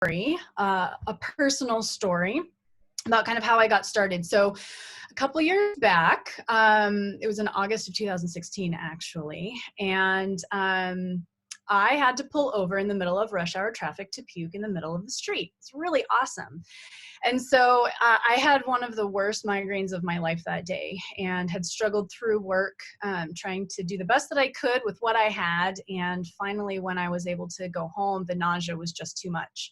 a personal story about kind of how I got started. So a couple years back, it was in August of 2016, actually, and I had to pull over in the middle of rush hour traffic to puke in the middle of the street. It's really awesome. And so I had one of the worst migraines of my life that day and had struggled through work, trying to do the best that I could with what I had. And finally, when I was able to go home, the nausea was just too much.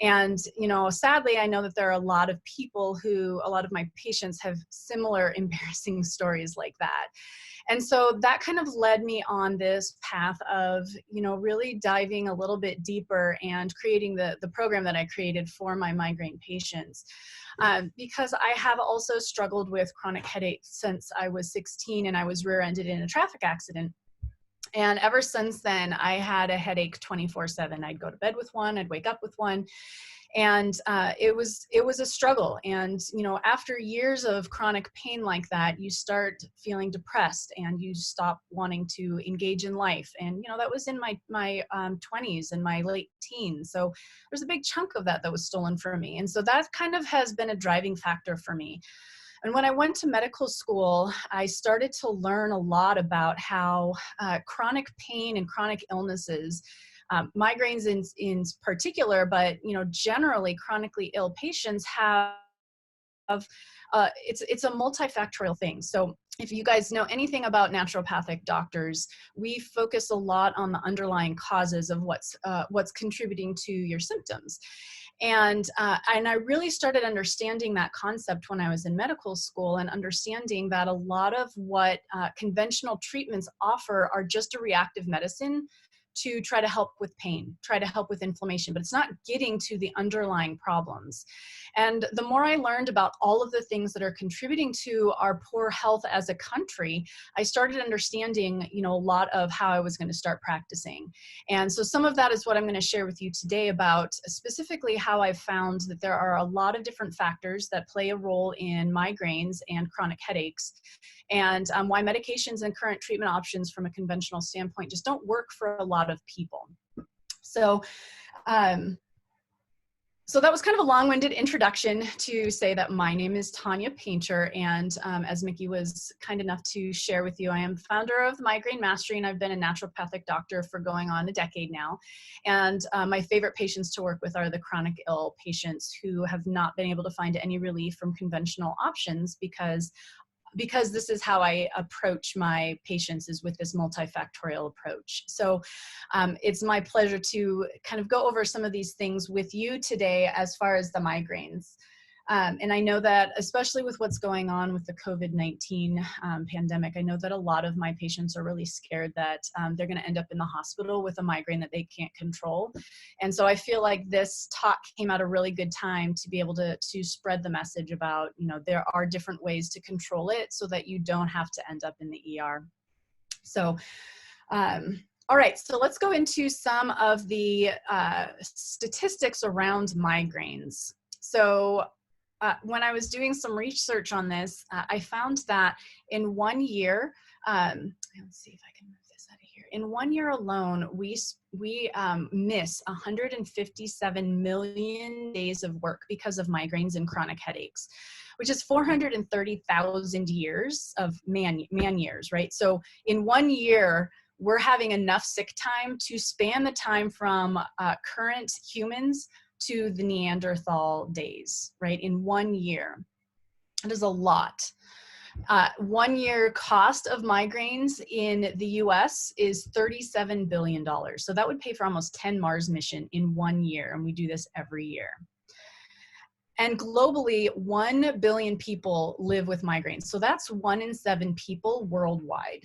And, you know, sadly, I know that there are a lot of people a lot of my patients have similar embarrassing stories like that. And so that kind of led me on this path of, you know, really diving a little bit deeper and creating the program that I created for my migraine patients. Because I have also struggled with chronic headaches since I was 16 and I was rear-ended in a traffic accident. And ever since then, I had a headache 24/7. I'd go to bed with one, I'd wake up with one. And it was a struggle. And, you know, after years of chronic pain like that, you start feeling depressed and you stop wanting to engage in life. And, you know, that was in my 20s and my late teens. So there's a big chunk of that was stolen from me. And so that kind of has been a driving factor for me. And when I went to medical school, I started to learn a lot about how chronic pain and chronic illnesses, migraines in particular, but, you know, generally chronically ill patients have, it's a multifactorial thing. So if you guys know anything about naturopathic doctors, we focus a lot on the underlying causes of what's contributing to your symptoms. And I really started understanding that concept when I was in medical school, and understanding that a lot of what conventional treatments offer are just a reactive medicine to try to help with pain, try to help with inflammation, but it's not getting to the underlying problems. And the more I learned about all of the things that are contributing to our poor health as a country, I started understanding, you know, a lot of how I was going to start practicing. And so some of that is what I'm going to share with you today about specifically how I've found that there are a lot of different factors that play a role in migraines and chronic headaches, and why medications and current treatment options from a conventional standpoint just don't work for a lot of people. So, so that was kind of a long-winded introduction to say that my name is Tanya Paynter, and as Mickey was kind enough to share with you, I am founder of Migraine Mastery, and I've been a naturopathic doctor for going on a decade now. And my favorite patients to work with are the chronic ill patients who have not been able to find any relief from conventional options, because this is how I approach my patients, is with this multifactorial approach. So it's my pleasure to kind of go over some of these things with you today as far as the migraines. And I know that, especially with what's going on with the COVID-19 pandemic, I know that a lot of my patients are really scared that they're going to end up in the hospital with a migraine that they can't control. And so I feel like this talk came at a really good time to be able to spread the message about, you know, there are different ways to control it so that you don't have to end up in the ER. So, all right, so let's go into some of the statistics around migraines. So when I was doing some research on this, I found that in 1 year, let's see if I can move this out of here. In 1 year alone, we miss 157 million days of work because of migraines and chronic headaches, which is 430,000 years of man years, right? So in 1 year, we're having enough sick time to span the time from current humans to the Neanderthal days, right? In 1 year. That is a lot. 1 year cost of migraines in the US is $37 billion. So that would pay for almost 10 Mars mission in 1 year. And we do this every year. And globally, 1 billion people live with migraines. So that's 1 in 7 people worldwide.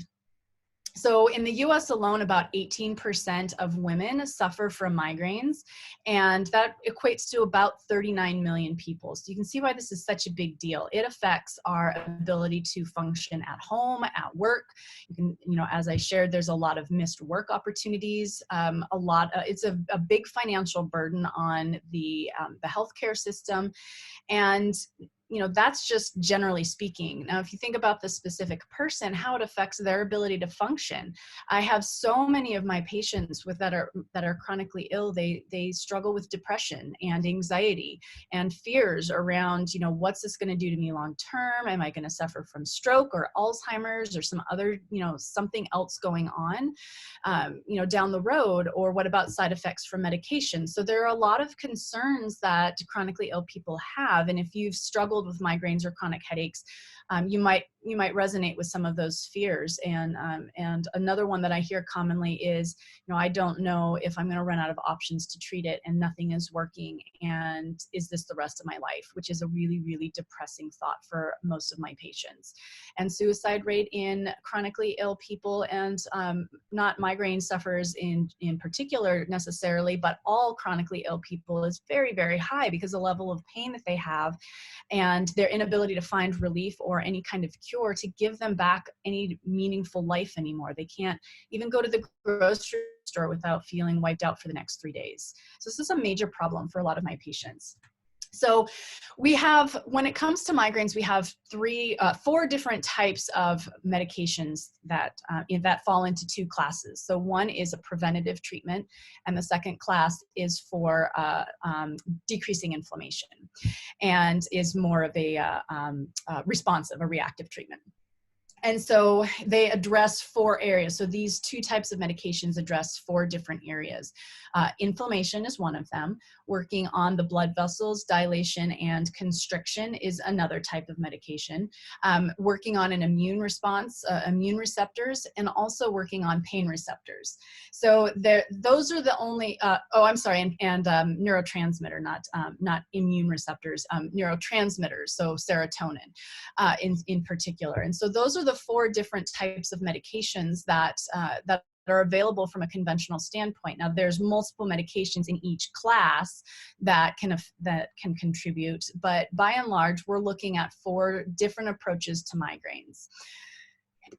So in the US alone, about 18% of women suffer from migraines, and that equates to about 39 million people. So you can see why this is such a big deal. It affects our ability to function at home, at work. You can, you know, as I shared, there's a lot of missed work opportunities. It's a big financial burden on the healthcare system. And that's just generally speaking. Now, if you think about the specific person, how it affects their ability to function. I have so many of my patients that are chronically ill. They struggle with depression and anxiety and fears around, what's this going to do to me long term? Am I going to suffer from stroke or Alzheimer's or some other, something else going on, down the road? Or what about side effects from medication? So there are a lot of concerns that chronically ill people have. And if you've struggled with migraines or chronic headaches, you might resonate with some of those fears. And another one that I hear commonly is, I don't know if I'm going to run out of options to treat it and nothing is working. And is this the rest of my life? Which is a really, really depressing thought for most of my patients. And suicide rate in chronically ill people, and not migraine sufferers in particular necessarily, but all chronically ill people, is very, very high because the level of pain that they have and their inability to find relief or any kind of cure to give them back any meaningful life anymore. They can't even go to the grocery store without feeling wiped out for the next 3 days. So this is a major problem for a lot of my patients. So we have, when it comes to migraines, we have four different types of medications that fall into two classes. So one is a preventative treatment, and the second class is for decreasing inflammation, and is more of a responsive, a reactive treatment. And so they address 4 areas. So these two types of medications address 4 different areas. Inflammation is one of them. Working on the blood vessels, dilation and constriction is another type of medication. Working on an immune response, immune receptors, and also working on pain receptors. So those are the only, and neurotransmitter, not immune receptors, neurotransmitters, so serotonin in particular. And so those are the 4 different types of medications that are available from a conventional standpoint. Now, there's multiple medications in each class that can contribute, but by and large, we're looking at 4 different approaches to migraines.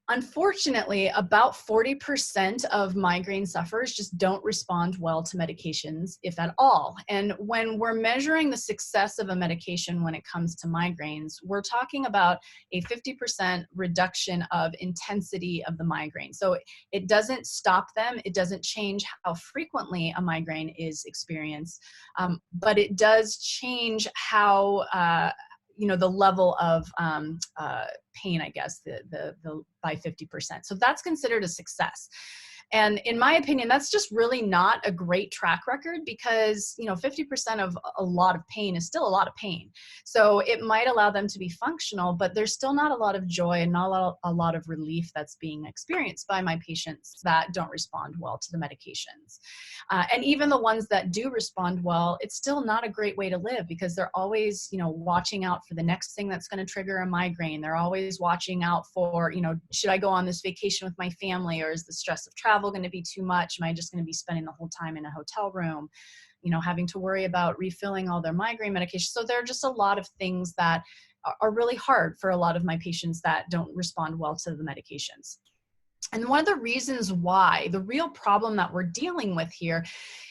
Unfortunately, about 40% of migraine sufferers just don't respond well to medications, if at all. And when we're measuring the success of a medication when it comes to migraines, we're talking about a 50% reduction of intensity of the migraine. So it doesn't stop them. It doesn't change how frequently a migraine is experienced, but it does change how the level of pain, I guess, the by 50%. So that's considered a success. And in my opinion, that's just really not a great track record, because 50% of a lot of pain is still a lot of pain. So it might allow them to be functional, but there's still not a lot of joy and not a lot of relief that's being experienced by my patients that don't respond well to the medications. And even the ones that do respond well, it's still not a great way to live, because they're always, watching out for the next thing that's going to trigger a migraine. They're always watching out for, should I go on this vacation with my family, or is the stress of travel going to be too much? Am I just going to be spending the whole time in a hotel room, having to worry about refilling all their migraine medication? So there are just a lot of things that are really hard for a lot of my patients that don't respond well to the medications. And one of the reasons why, the real problem that we're dealing with here,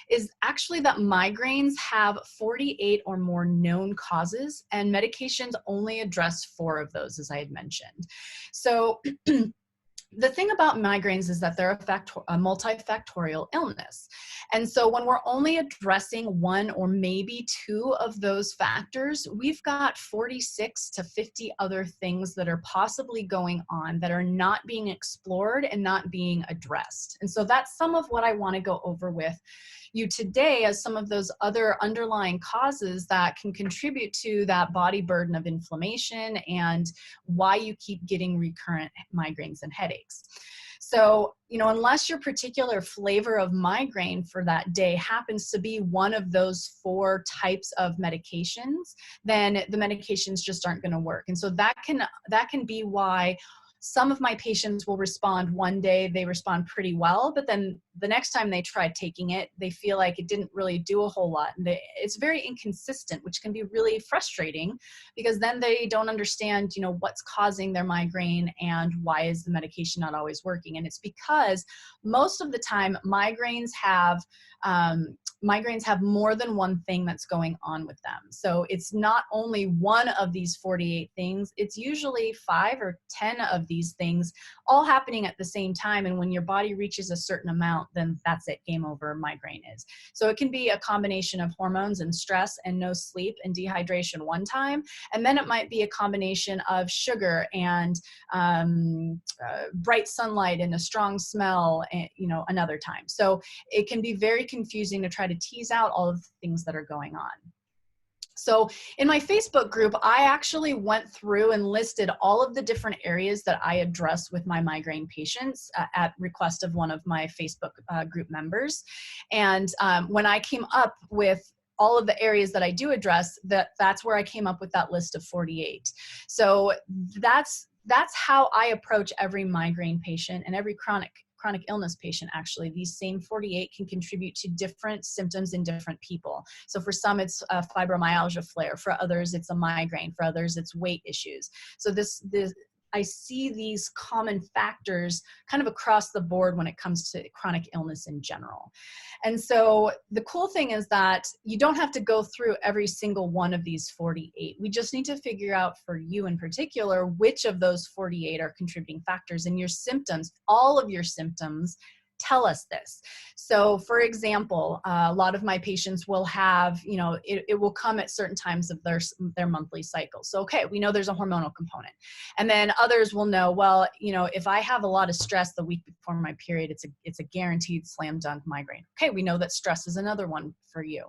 is actually that migraines have 48 or more known causes, and medications only address 4 of those, as I had mentioned. So the thing about migraines is that they're a multifactorial illness. And so when we're only addressing 1 or maybe 2 of those factors, we've got 46 to 50 other things that are possibly going on that are not being explored and not being addressed. And so that's some of what I want to go over with you today, as some of those other underlying causes that can contribute to that body burden of inflammation and why you keep getting recurrent migraines and headaches. So, unless your particular flavor of migraine for that day happens to be one of those 4 types of medications, then the medications just aren't going to work. And so that can be why some of my patients will respond one day, they respond pretty well, but then the next time they try taking it, they feel like it didn't really do a whole lot. And it's very inconsistent, which can be really frustrating, because then they don't understand, what's causing their migraine and why is the medication not always working. And it's because most of the time migraines have migraines have more than one thing that's going on with them. So it's not only one of these 48 things, it's usually 5 or 10 of these things all happening at the same time. And when your body reaches a certain amount, then that's it, game over, migraine is. So it can be a combination of hormones and stress and no sleep and dehydration one time. And then it might be a combination of sugar and bright sunlight and a strong smell, another time. So it can be very confusing to try to tease out all of the things that are going on. So in my Facebook group, I actually went through and listed all of the different areas that I address with my migraine patients at request of one of my Facebook group members. And when I came up with all of the areas that I do address, that's where I came up with that list of 48. So that's how I approach every migraine patient and every chronic illness patient. Actually, these same 48 can contribute to different symptoms in different people. So for some, it's a fibromyalgia flare. For others, it's a migraine. For others, it's weight issues. So I see these common factors kind of across the board when it comes to chronic illness in general. And so the cool thing is that you don't have to go through every single one of these 48. We just need to figure out for you in particular, which of those 48 are contributing factors, and your symptoms, all of your symptoms, tell us this. So for example, a lot of my patients will have, it will come at certain times of their monthly cycle. So, okay, we know there's a hormonal component. And then others will know, well, if I have a lot of stress the week before my period, it's a guaranteed slam dunk migraine. Okay, we know that stress is another one for you.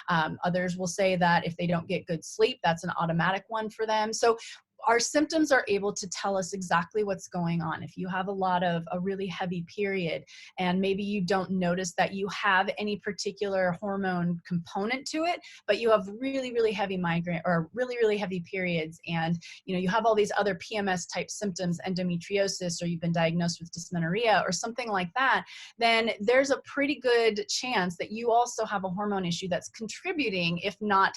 Others will say that if they don't get good sleep, that's an automatic one for them. So our symptoms are able to tell us exactly what's going on. If you have a really heavy period and maybe you don't notice that you have any particular hormone component to it, but you have really, really heavy migraine or really, really heavy periods, and you have all these other PMS type symptoms, endometriosis, or you've been diagnosed with dysmenorrhea or something like that, then there's a pretty good chance that you also have a hormone issue that's contributing, if not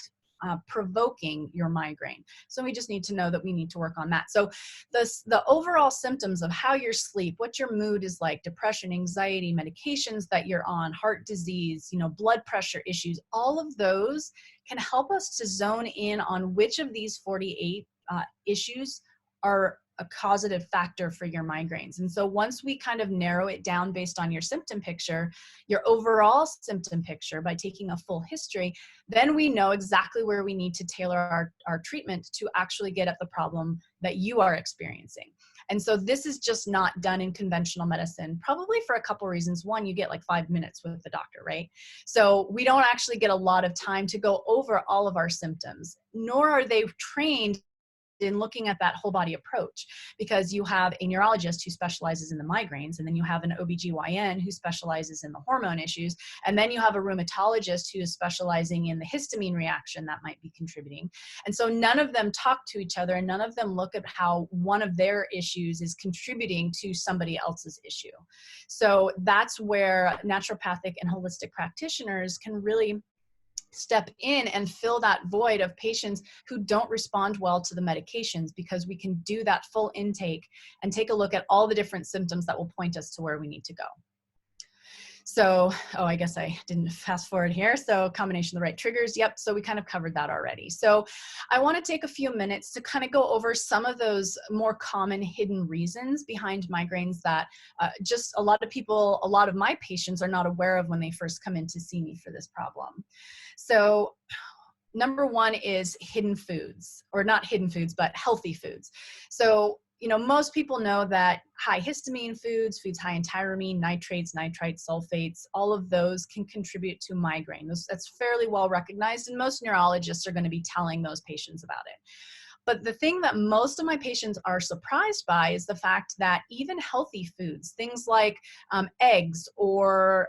provoking your migraine. So we just need to know that we need to work on that. So the overall symptoms of how you sleep, what your mood is like, depression, anxiety, medications that you're on, heart disease, blood pressure issues, all of those can help us to zone in on which of these 48 issues are a causative factor for your migraines. And so once we kind of narrow it down based on your symptom picture, your overall symptom picture, by taking a full history, then we know exactly where we need to tailor our treatment to actually get at the problem that you are experiencing. And so this is just not done in conventional medicine, probably for a couple reasons. One, you get like 5 minutes with the doctor, right? So we don't actually get a lot of time to go over all of our symptoms, nor are they trained in looking at that whole body approach, because you have a neurologist who specializes in the migraines, and then you have an OBGYN who specializes in the hormone issues, and then you have a rheumatologist who is specializing in the histamine reaction that might be contributing. And so none of them talk to each other, and none of them look at how one of their issues is contributing to somebody else's issue. So that's where naturopathic and holistic practitioners can really step in and fill that void of patients who don't respond well to the medications, because we can do that full intake and take a look at all the different symptoms that will point us to where we need to go. So, I guess I didn't fast forward here. So combination of the right triggers. Yep. So we kind of covered that already. So I want to take a few minutes to kind of go over some of those more common hidden reasons behind migraines that just a lot of my patients are not aware of when they first come in to see me for this problem. So number one is hidden foods, or not hidden foods, but healthy foods. So most people know that high histamine foods high in tyramine, nitrates, nitrites, sulfates, all of those can contribute to migraine. That's fairly well recognized, and most neurologists are going to be telling those patients about it. But the thing that most of my patients are surprised by is the fact that even healthy foods, things like eggs or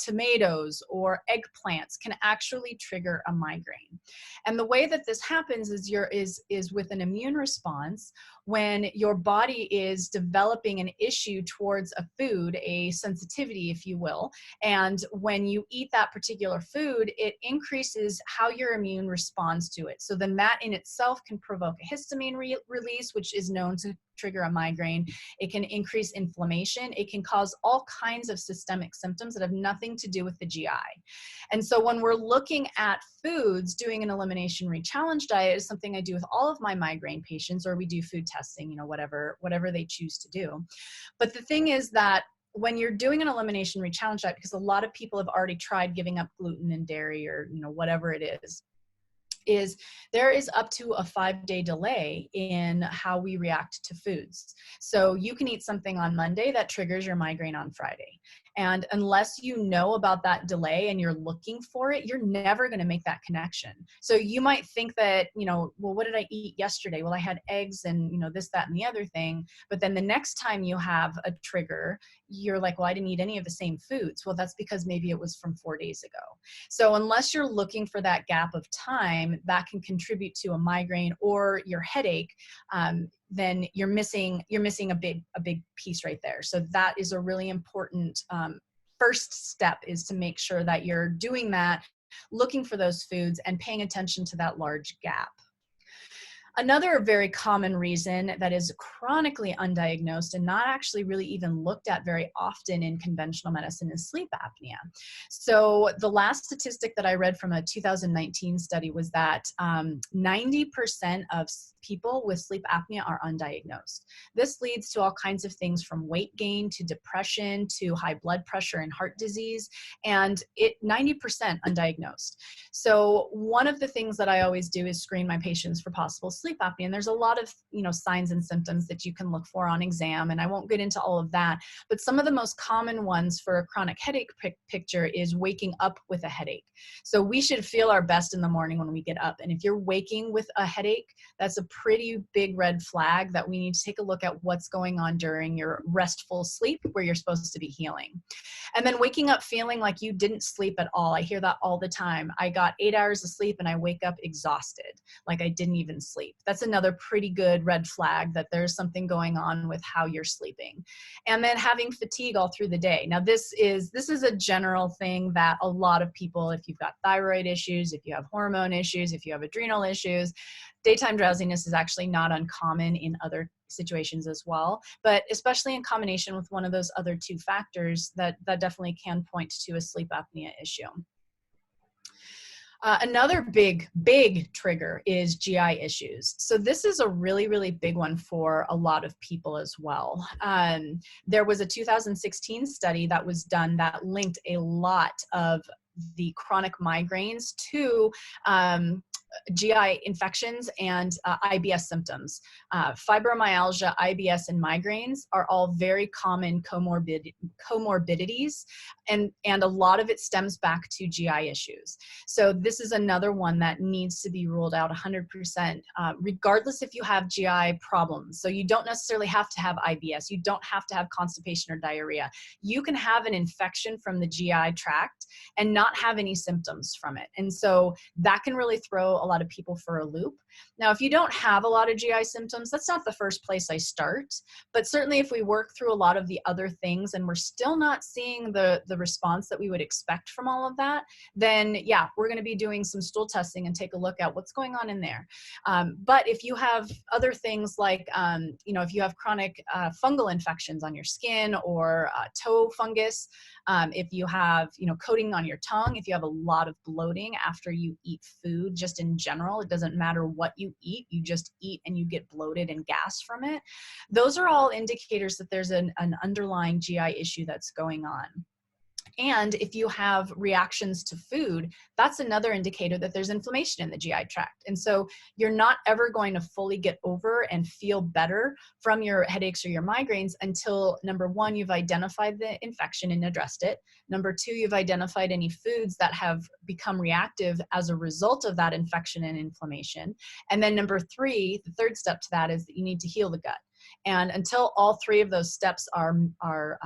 tomatoes or eggplants, can actually trigger a migraine. And the way that this happens is with an immune response. When your body is developing an issue towards a food, a sensitivity, if you will, and when you eat that particular food, it increases how your immune responds to it. So then that in itself can provoke provoke a histamine release, which is known to trigger a migraine. It can increase inflammation. It can cause all kinds of systemic symptoms that have nothing to do with the GI. And so when we're looking at foods, doing an elimination rechallenge diet is something I do with all of my migraine patients, or we do food testing, whatever they choose to do. But the thing is that when you're doing an elimination rechallenge diet, because a lot of people have already tried giving up gluten and dairy, or whatever it is there is up to a 5-day delay in how we react to foods. So you can eat something on Monday that triggers your migraine on Friday. And unless you know about that delay and you're looking for it, you're never going to make that connection. So you might think that, well, what did I eat yesterday? Well, I had eggs and, this, that, and the other thing. But then the next time you have a trigger, you're like, well, I didn't eat any of the same foods. Well, that's because maybe it was from 4 days ago. So unless you're looking for that gap of time that can contribute to a migraine or your headache, then you're missing a big piece right there. So that is a really important first step, is to make sure that you're doing that, looking for those foods and paying attention to that large gap. Another very common reason that is chronically undiagnosed and not actually really even looked at very often in conventional medicine is sleep apnea. So the last statistic that I read from a 2019 study was that 90% of people with sleep apnea are undiagnosed. This leads to all kinds of things, from weight gain to depression to high blood pressure and heart disease, and 90% undiagnosed. So one of the things that I always do is screen my patients for possible sleep apnea. And there's a lot of, signs and symptoms that you can look for on exam. And I won't get into all of that, but some of the most common ones for a chronic headache picture is waking up with a headache. So we should feel our best in the morning when we get up. And if you're waking with a headache, that's a pretty big red flag that we need to take a look at what's going on during your restful sleep, where you're supposed to be healing. And then waking up feeling like you didn't sleep at all. I hear that all the time. I got 8 hours of sleep and I wake up exhausted, like I didn't even sleep. That's another pretty good red flag that there's something going on with how you're sleeping. And then having fatigue all through the day. Now this is a general thing that a lot of people, if you've got thyroid issues, if you have hormone issues, if you have adrenal issues, daytime drowsiness is actually not uncommon in other situations as well, but especially in combination with one of those other two factors, that definitely can point to a sleep apnea issue. Another big trigger is GI issues. So this is a really, really big one for a lot of people as well. There was a 2016 study that was done that linked a lot of the chronic migraines to GI infections and IBS symptoms. Fibromyalgia, IBS, and migraines are all very common comorbidities, and a lot of it stems back to GI issues. So this is another one that needs to be ruled out 100%, regardless if you have GI problems. So you don't necessarily have to have IBS. You don't have to have constipation or diarrhea. You can have an infection from the GI tract and not have any symptoms from it. And so that can really throw a lot of people for a loop. Now, if you don't have a lot of GI symptoms, that's not the first place I start. But certainly if we work through a lot of the other things and we're still not seeing the response that we would expect from all of that, then yeah, we're going to be doing some stool testing and take a look at what's going on in there. But if you have other things like, if you have chronic fungal infections on your skin, or toe fungus, if you have, coating on your tongue, if you have a lot of bloating after you eat food, just in general, it doesn't matter what you eat, you just eat and you get bloated and gas from it. Those are all indicators that there's an underlying GI issue that's going on. And if you have reactions to food, that's another indicator that there's inflammation in the GI tract. And so you're not ever going to fully get over and feel better from your headaches or your migraines until, number one, you've identified the infection and addressed it. Number two, you've identified any foods that have become reactive as a result of that infection and inflammation. And then number three, the third step to that is that you need to heal the gut. And until all three of those steps are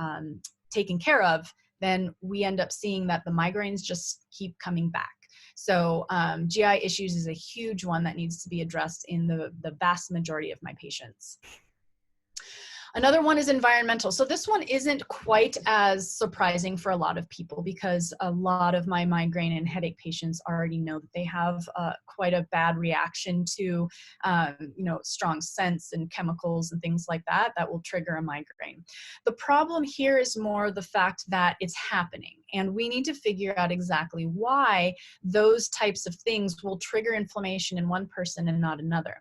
taken care of, then we end up seeing that the migraines just keep coming back. So GI issues is a huge one that needs to be addressed in the vast majority of my patients. Another one is environmental. So this one isn't quite as surprising for a lot of people because a lot of my migraine and headache patients already know that they have quite a bad reaction to, strong scents and chemicals and things like that that will trigger a migraine. The problem here is more the fact that it's happening, and we need to figure out exactly why those types of things will trigger inflammation in one person and not another.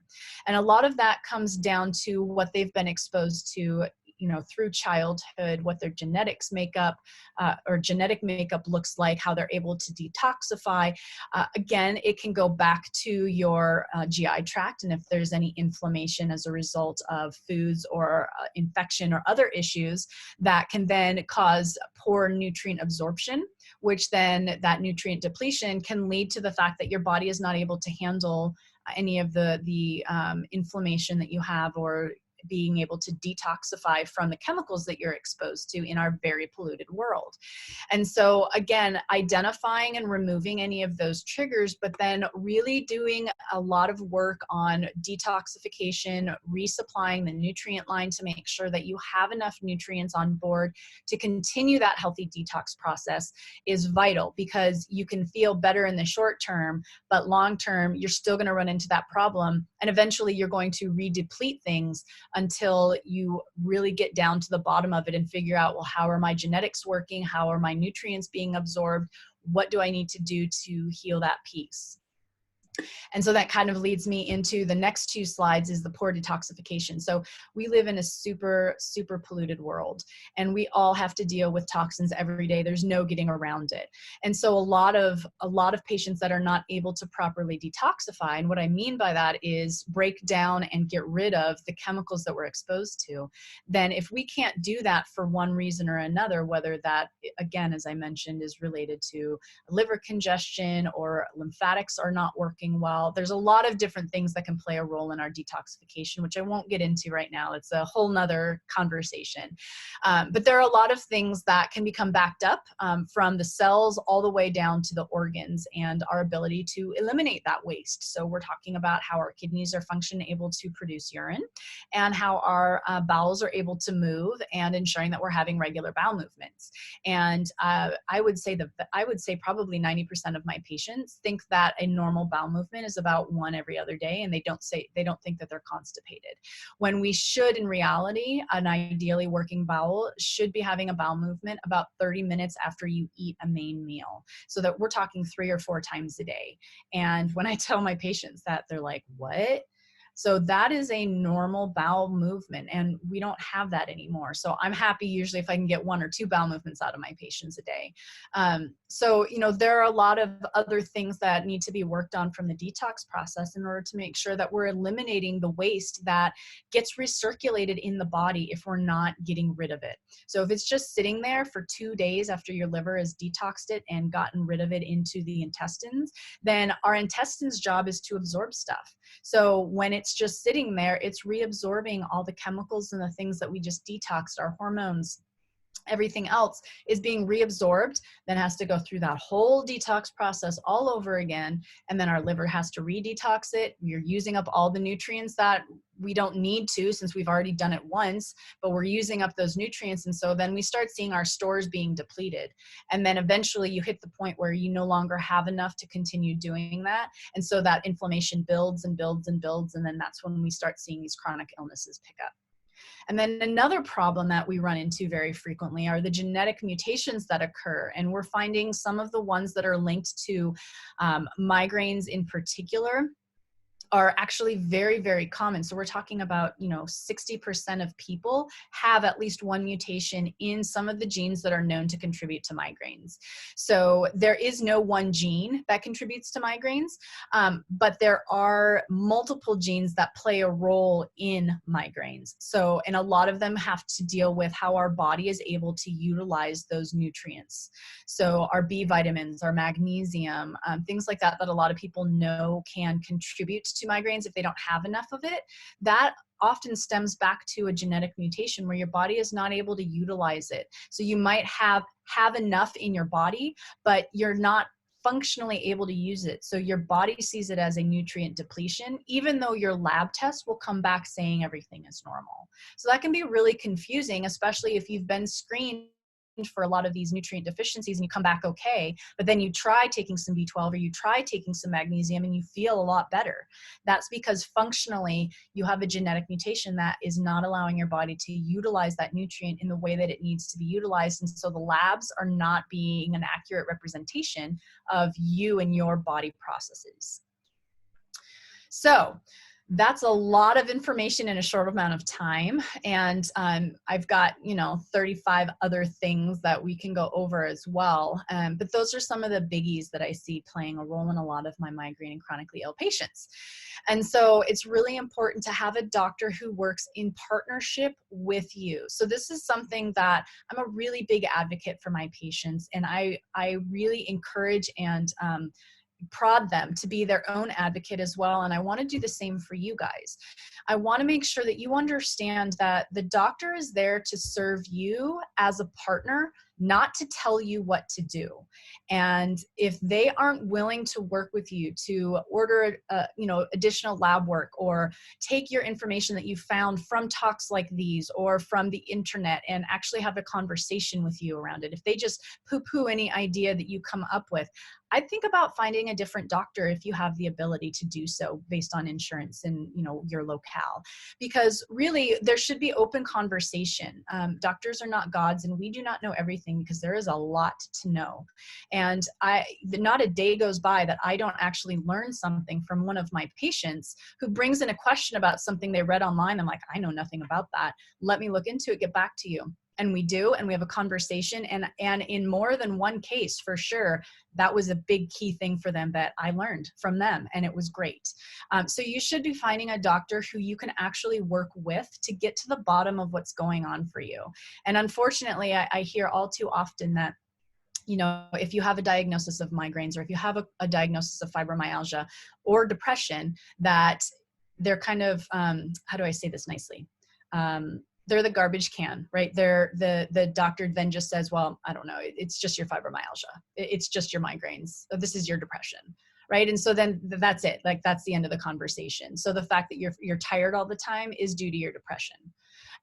And a lot of that comes down to what they've been exposed to, through childhood, what their genetics makeup or genetic makeup looks like, how they're able to detoxify. Again, it can go back to your GI tract, and if there's any inflammation as a result of foods or infection or other issues, that can then cause poor nutrient absorption, which then that nutrient depletion can lead to the fact that your body is not able to handle any of the inflammation that you have, or being able to detoxify from the chemicals that you're exposed to in our very polluted world. And so again, identifying and removing any of those triggers, but then really doing a lot of work on detoxification, resupplying the nutrient line to make sure that you have enough nutrients on board to continue that healthy detox process is vital, because you can feel better in the short term, but long term, you're still going to run into that problem. And eventually you're going to redeplete things until you really get down to the bottom of it and figure out, well, how are my genetics working? How are my nutrients being absorbed? What do I need to do to heal that piece? And so that kind of leads me into the next two slides, is the poor detoxification. So we live in a super, super polluted world, and we all have to deal with toxins every day. There's no getting around it. And so a lot of patients that are not able to properly detoxify, and what I mean by that is break down and get rid of the chemicals that we're exposed to, then if we can't do that for one reason or another, whether that, again, as I mentioned, is related to liver congestion or lymphatics are not working well. There's a lot of different things that can play a role in our detoxification, which I won't get into right now. It's a whole nother conversation. But there are a lot of things that can become backed up from the cells all the way down to the organs, and our ability to eliminate that waste. So we're talking about how our kidneys are functioning, able to produce urine, and how our bowels are able to move, and ensuring that we're having regular bowel movements. And I would say probably 90% of my patients think that a normal bowel movement is about one every other day, and they don't think that they're constipated, when we should, in reality, an ideally working bowel should be having a bowel movement about 30 minutes after you eat a main meal, so that we're talking 3 or 4 times a day. And when I tell my patients that, they're like, what? So that is a normal bowel movement, and we don't have that anymore. So I'm happy usually if I can get 1 or 2 bowel movements out of my patients a day. So, there are a lot of other things that need to be worked on from the detox process in order to make sure that we're eliminating the waste that gets recirculated in the body if we're not getting rid of it. So if it's just sitting there for 2 days after your liver has detoxed it and gotten rid of it into the intestines, then our intestines' job is to absorb stuff. So when it's just sitting there, it's reabsorbing all the chemicals and the things that we just detoxed, our hormones. Everything else is being reabsorbed, then has to go through that whole detox process all over again. And then our liver has to re-detox it. We're using up all the nutrients that we don't need to, since we've already done it once, but we're using up those nutrients. And so then we start seeing our stores being depleted. And then eventually you hit the point where you no longer have enough to continue doing that. And so that inflammation builds and builds and builds. And then that's when we start seeing these chronic illnesses pick up. And then another problem that we run into very frequently are the genetic mutations that occur. And we're finding some of the ones that are linked to migraines in particular are actually very, very common. So we're talking about, 60% of people have at least one mutation in some of the genes that are known to contribute to migraines. So there is no one gene that contributes to migraines, but there are multiple genes that play a role in migraines. So, and a lot of them have to deal with how our body is able to utilize those nutrients. So our B vitamins, our magnesium, things like that, that a lot of people know can contribute to migraines if they don't have enough of it. That often stems back to a genetic mutation where your body is not able to utilize it. So you might have enough in your body, but you're not functionally able to use it. So your body sees it as a nutrient depletion, even though your lab test will come back saying everything is normal. So that can be really confusing, especially if you've been screened for a lot of these nutrient deficiencies and you come back okay, but then you try taking some B12 or you try taking some magnesium and you feel a lot better. That's because functionally you have a genetic mutation that is not allowing your body to utilize that nutrient in the way that it needs to be utilized. And so the labs are not being an accurate representation of you and your body processes. So that's a lot of information in a short amount of time. And I've got, 35 other things that we can go over as well. But those are some of the biggies that I see playing a role in a lot of my migraine and chronically ill patients. And so it's really important to have a doctor who works in partnership with you. So this is something that I'm a really big advocate for my patients. And I really encourage and prod them to be their own advocate as well. And I want to do the same for you guys. I want to make sure that you understand that the doctor is there to serve you as a partner, not to tell you what to do. And if they aren't willing to work with you to order, additional lab work or take your information that you found from talks like these or from the internet and actually have a conversation with you around it, if they just poo-poo any idea that you come up with, I'd think about finding a different doctor if you have the ability to do so based on insurance and your locale. Because really, there should be open conversation. Doctors are not gods, and we do not know everything because there is a lot to know. And not a day goes by that I don't actually learn something from one of my patients who brings in a question about something they read online. I'm like, I know nothing about that. Let me look into it, get back to you. And we do, and we have a conversation. And in more than one case, for sure, that was a big key thing for them that I learned from them, and it was great. So you should be finding a doctor who you can actually work with to get to the bottom of what's going on for you. And unfortunately, I hear all too often that if you have a diagnosis of migraines or if you have a diagnosis of fibromyalgia or depression, that they're kind of, how do I say this nicely? They're the garbage can, right? The doctor then just says, well, I don't know, it's just your fibromyalgia. It's just your migraines. This is your depression, right? And so then that's it. Like, that's the end of the conversation. So the fact that you're tired all the time is due to your depression.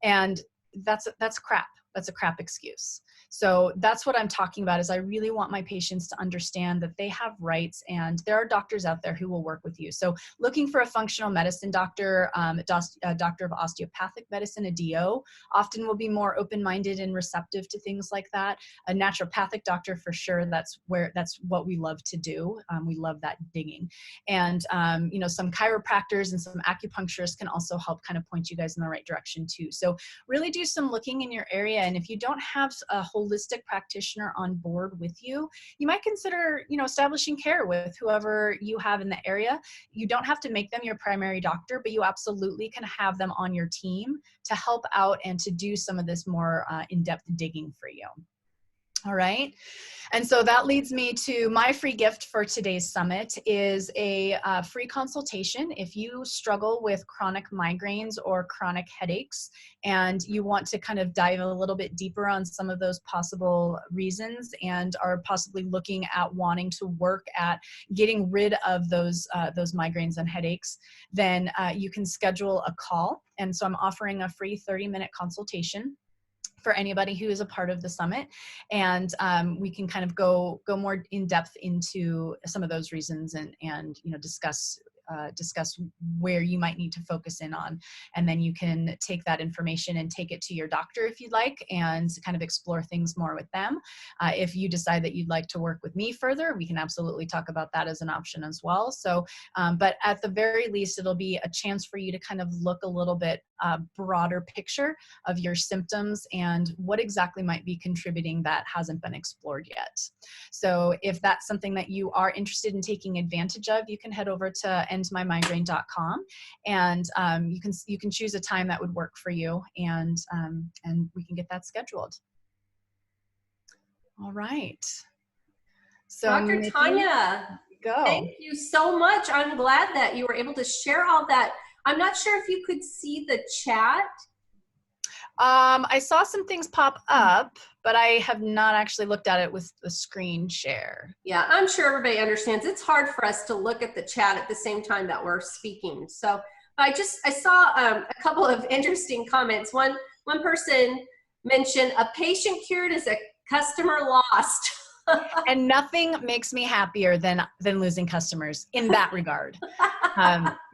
And that's crap. That's a crap excuse. So that's what I'm talking about, is I really want my patients to understand that they have rights, and there are doctors out there who will work with you. So looking for a functional medicine doctor, a doctor of osteopathic medicine, a DO, often will be more open-minded and receptive to things like that. A naturopathic doctor, for sure, that's what we love to do. We love that digging. And, some chiropractors and some acupuncturists can also help kind of point you guys in the right direction too. So really do some looking in your area. And if you don't have a holistic practitioner on board with you, you might consider, establishing care with whoever you have in the area. You don't have to make them your primary doctor, but you absolutely can have them on your team to help out and to do some of this more in-depth digging for you. All right. And so that leads me to my free gift for today's summit is a free consultation. If you struggle with chronic migraines or chronic headaches and you want to kind of dive a little bit deeper on some of those possible reasons and are possibly looking at wanting to work at getting rid of those migraines and headaches, then you can schedule a call. And so I'm offering a free 30-minute consultation for anybody who is a part of the summit. And we can kind of go more in depth into some of those reasons and discuss where you might need to focus in on. And then you can take that information and take it to your doctor if you'd like, and kind of explore things more with them. If you decide that you'd like to work with me further, we can absolutely talk about that as an option as well. So, but at the very least, it'll be a chance for you to kind of look a little bit broader picture of your symptoms and what exactly might be contributing that hasn't been explored yet. So if that's something that you are interested in taking advantage of, you can head over to endmymigraine.com and you can choose a time that would work for you, and we can get that scheduled. All right. So Dr. Tanya, thank you so much. I'm glad that you were able to share all that. I'm not sure if you could see the chat. I saw some things pop up, but I have not actually looked at it with the screen share. Yeah, I'm sure everybody understands. It's hard for us to look at the chat at the same time that we're speaking. So I saw a couple of interesting comments. One person mentioned a patient cured is a customer lost. And nothing makes me happier than losing customers in that regard.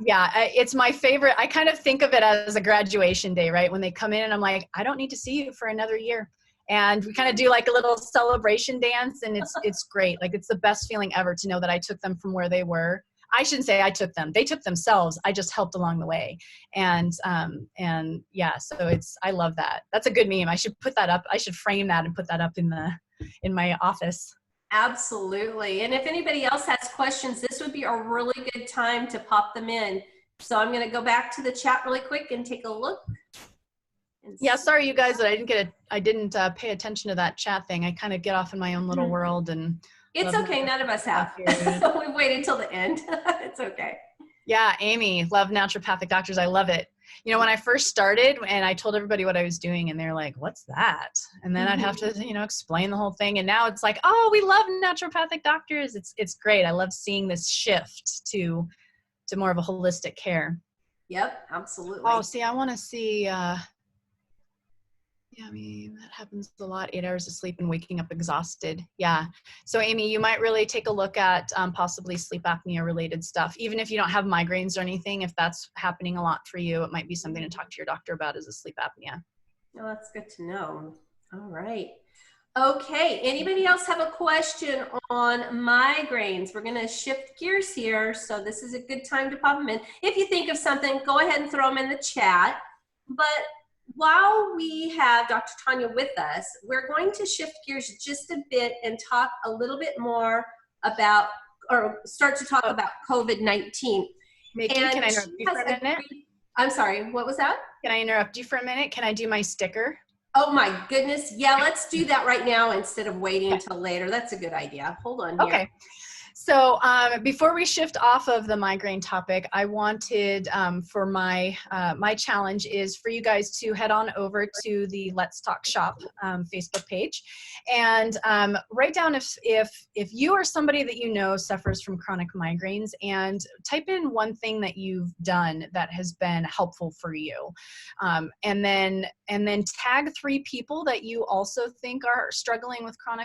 Yeah, it's my favorite. I kind of think of it as a graduation day, right? When they come in and I'm like, I don't need to see you for another year. And we kind of do like a little celebration dance, and it's great. Like, it's the best feeling ever to know that I took them from where they were. I shouldn't say I took them. They took themselves. I just helped along the way. And yeah, so I love that. That's a good meme. I should put that up. I should frame that and put that up in my office. Absolutely. And if anybody else has questions, this would be a really good time to pop them in. So I'm going to go back to the chat really quick and take a look. Yeah, sorry you guys that I didn't pay attention to that chat thing. I kind of get off in my own little world, and it's okay. None of us have. We waited till the end. It's okay. Yeah, Amy, love naturopathic doctors. I love it. You know, when I first started and I told everybody what I was doing, and they're like, what's that? And then I'd have to, explain the whole thing. And now it's like, oh, we love naturopathic doctors. It's great. I love seeing this shift to more of a holistic care. Yep, absolutely. Oh, see, I want to see, yeah, I mean, that happens a lot, 8 hours of sleep and waking up exhausted. Yeah. So Amy, you might really take a look at possibly sleep apnea related stuff. Even if you don't have migraines or anything, if that's happening a lot for you, it might be something to talk to your doctor about, as a sleep apnea. Oh, that's good to know. All right. Okay. Anybody else have a question on migraines? We're going to shift gears here. So this is a good time to pop them in. If you think of something, go ahead and throw them in the chat. But while we have Dr. Tanya with us, we're going to shift gears just a bit and talk a little bit more about, or start to talk about COVID-19. Mickey, can I interrupt you for a minute? I'm sorry, what was that? Can I interrupt you for a minute? Can I do my sticker? Oh my goodness. Yeah, let's do that right now instead of waiting until later. That's a good idea. Hold on here. Okay. So before we shift off of the migraine topic, I wanted for my challenge is for you guys to head on over to the Let's Talk Shop Facebook page and write down if you or somebody that you know suffers from chronic migraines, and type in one thing that you've done that has been helpful for you, and then tag 3 people that you also think are struggling with chronic